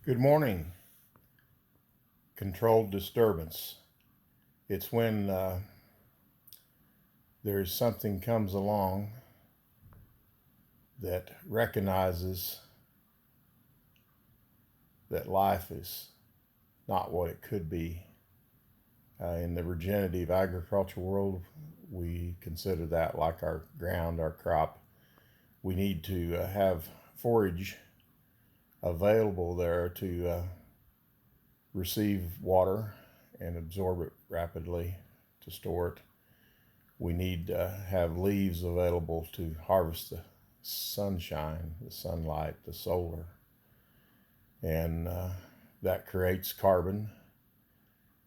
Good morning. Controlled disturbance. It's when there's something comes along that recognizes that life is not what it could be. In the regenerative agriculture world, we consider that like our ground, our crop. We need to have forage available there to receive water and absorb it rapidly to store it. We need to have leaves available to harvest the sunshine, the sunlight, the solar. And that creates carbon.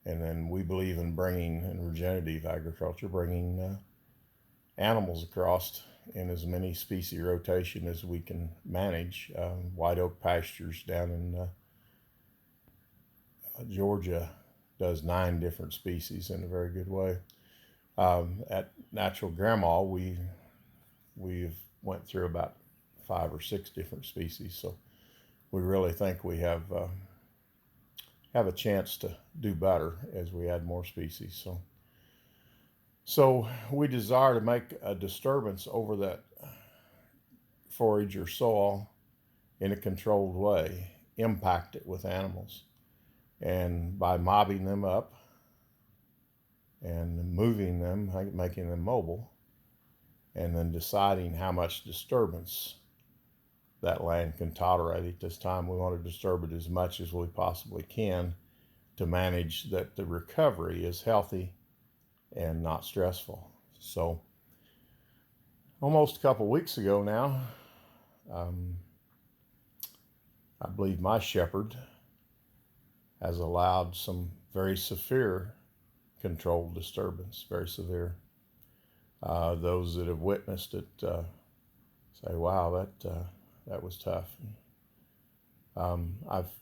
And then we believe in bringing, in regenerative agriculture, bringing animals across in as many species rotation as we can manage. White oak pastures down in Georgia does 9 different species in a very good way. At Natural Grandma, we've went through about 5 or 6 different species, so we really think we have a chance to do better as we add more species. So we desire to make a disturbance over that forage or soil in a controlled way, impact it with animals. And by mobbing them up and moving them, making them mobile, and then deciding how much disturbance that land can tolerate at this time, we want to disturb it as much as we possibly can to manage that the recovery is healthy and not stressful. So almost a couple weeks ago now, I believe my shepherd has allowed some very severe controlled disturbance, very severe. Those that have witnessed it say, "Wow, that was tough." I've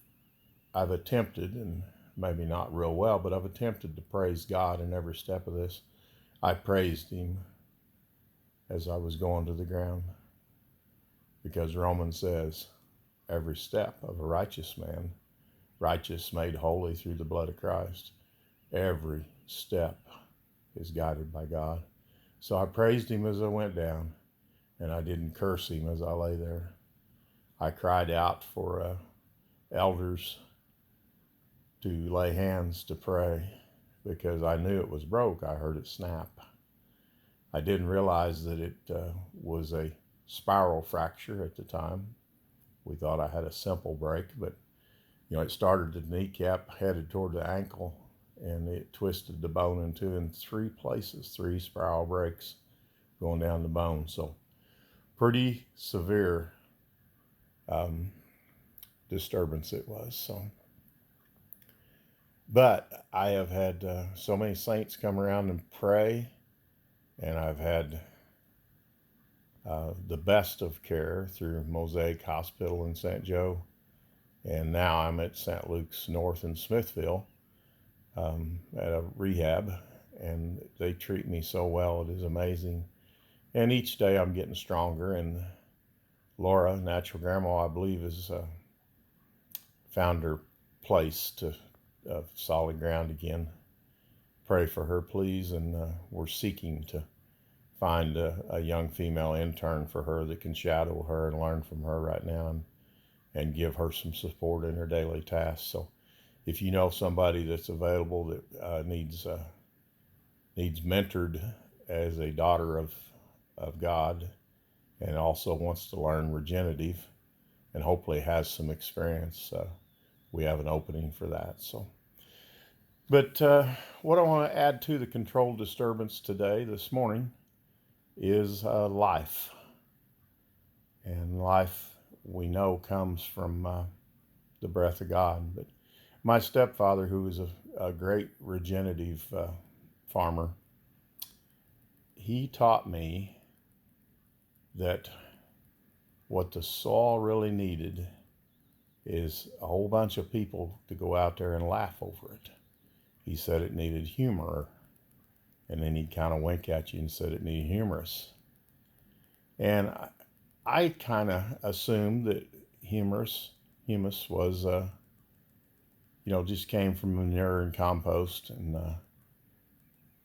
attempted, and maybe not real well, but I've attempted to praise God in every step of this. I praised Him as I was going to the ground, because Romans says, "Every step of a righteous man, righteous made holy through the blood of Christ." Every step is guided by God. So I praised Him as I went down, and I didn't curse Him as I lay there. I cried out for elders to lay hands to pray, because I knew it was broke. I heard it snap. I didn't realize that it was a spiral fracture at the time. We thought I had a simple break, but it started at the kneecap, headed toward the ankle, and it twisted the bone in 3 places, 3 spiral breaks going down the bone. So pretty severe disturbance it was. But I have had so many saints come around and pray, and I've had the best of care through Mosaic Hospital in St. Joe, and now I'm at St. Luke's North in Smithville at a rehab, and they treat me so well. It is amazing. And each day I'm getting stronger, and Laura, Natural Grandma, I believe, has found her place to solid ground again. Pray for her, please. And we're seeking to find a young female intern for her that can shadow her and learn from her right now, and give her some support in her daily tasks. So if you know somebody that's available that needs mentored as a daughter of God, and also wants to learn regenerative and hopefully has some experience, we have an opening for that. But what I want to add to the controlled disturbance today, this morning, is life. And life, we know, comes from the breath of God. But my stepfather, who was a great regenerative farmer, he taught me that what the soil really needed is a whole bunch of people to go out there and laugh over it. He said it needed humor, and then he'd kind of wink at you and said it needed humorous. And I kind of assumed that humus was just came from manure and compost, and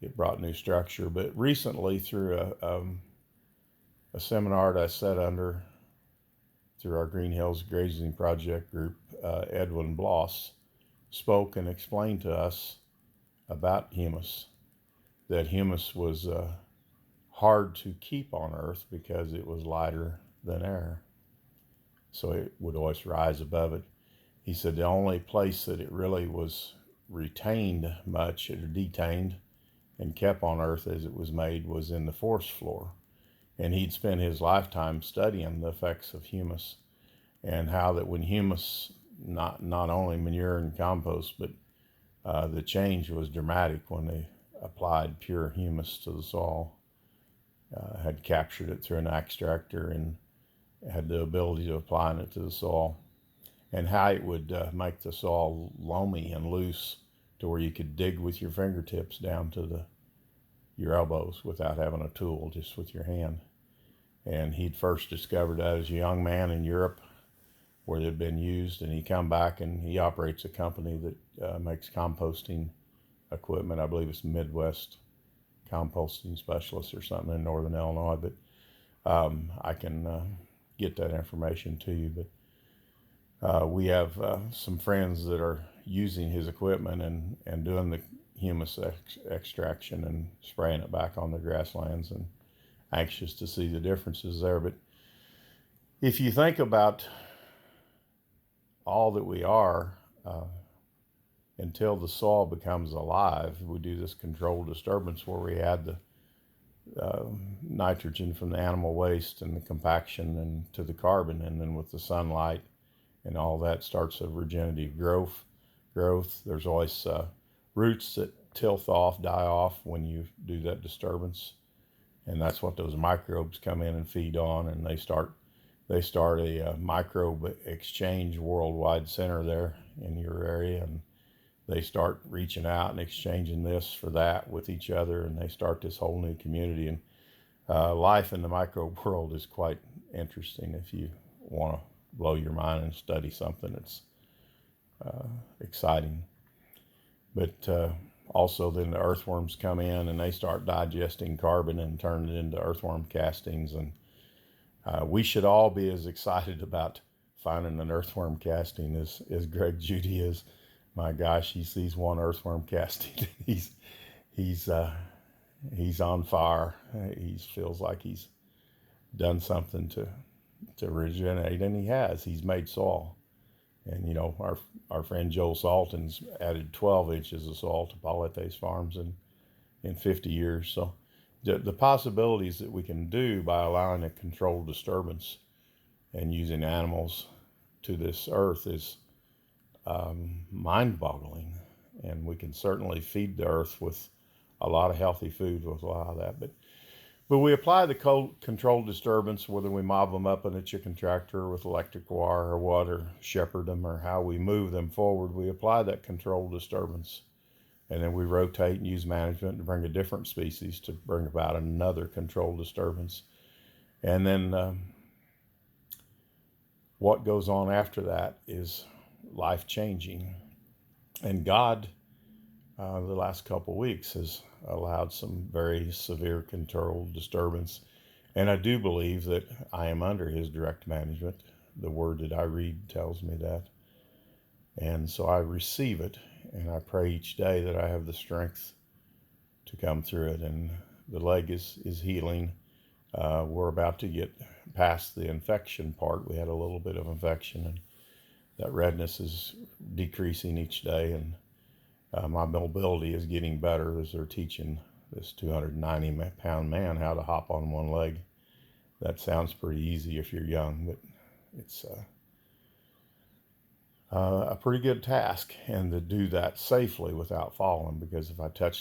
it brought new structure. But recently, through a seminar that I sat under through our Green Hills Grazing Project group, Edwin Bloss spoke and explained to us about humus, that humus was hard to keep on Earth because it was lighter than air. So it would always rise above it. He said the only place that it really was retained much or detained and kept on Earth as it was made was in the forest floor. And he'd spent his lifetime studying the effects of humus, and how that when humus, not only manure and compost, but the change was dramatic when they applied pure humus to the soil, had captured it through an extractor and had the ability to apply it to the soil, and how it would make the soil loamy and loose to where you could dig with your fingertips down to your elbows without having a tool, just with your hand. And he'd first discovered that as a young man in Europe, where they'd been used, and he come back and he operates a company that makes composting equipment. I believe it's Midwest Composting Specialist or something in Northern Illinois, but I can get that information to you. But we have some friends that are using his equipment and doing the humus extraction and spraying it back on the grasslands, and anxious to see the differences there. But if you think about all that we are, until the soil becomes alive, we do this controlled disturbance where we add the nitrogen from the animal waste and the compaction and to the carbon, and then with the sunlight and all that starts a regenerative growth. There's always roots that tilth off, die off when you do that disturbance, and that's what those microbes come in and feed on, and they start a microbe exchange worldwide center there in your area, and they start reaching out and exchanging this for that with each other, and they start this whole new community. And life in the microbe world is quite interesting if you want to blow your mind and study something that's exciting. But also then the earthworms come in and they start digesting carbon and turn it into earthworm castings. And we should all be as excited about finding an earthworm casting as Greg Judy is. My gosh, he sees one earthworm casting, he's on fire. He feels like he's done something to regenerate, and he has. He's made soil. And our friend Joel Salton's added 12 inches of soil to Paulete's farms in 50 years. So the possibilities that we can do by allowing a controlled disturbance and using animals to this earth is mind-boggling. And we can certainly feed the earth with a lot of healthy food with a lot of that. But we apply the controlled disturbance, whether we mob them up in a chicken tractor with electric wire or what, or shepherd them, or how we move them forward. We apply that controlled disturbance, and then we rotate and use management to bring a different species to bring about another controlled disturbance. And then what goes on after that is life-changing. And God, the last couple of weeks, has allowed some very severe controlled disturbance. And I do believe that I am under his direct management. The word that I read tells me that. And so I receive it, and I pray each day that I have the strength to come through it. And the leg is healing. We're about to get past the infection part. We had a little bit of infection, and that redness is decreasing each day. And my mobility is getting better as they're teaching this 290-pound man how to hop on one leg. That sounds pretty easy if you're young, but it's a pretty good task, and to do that safely without falling, because if I touch the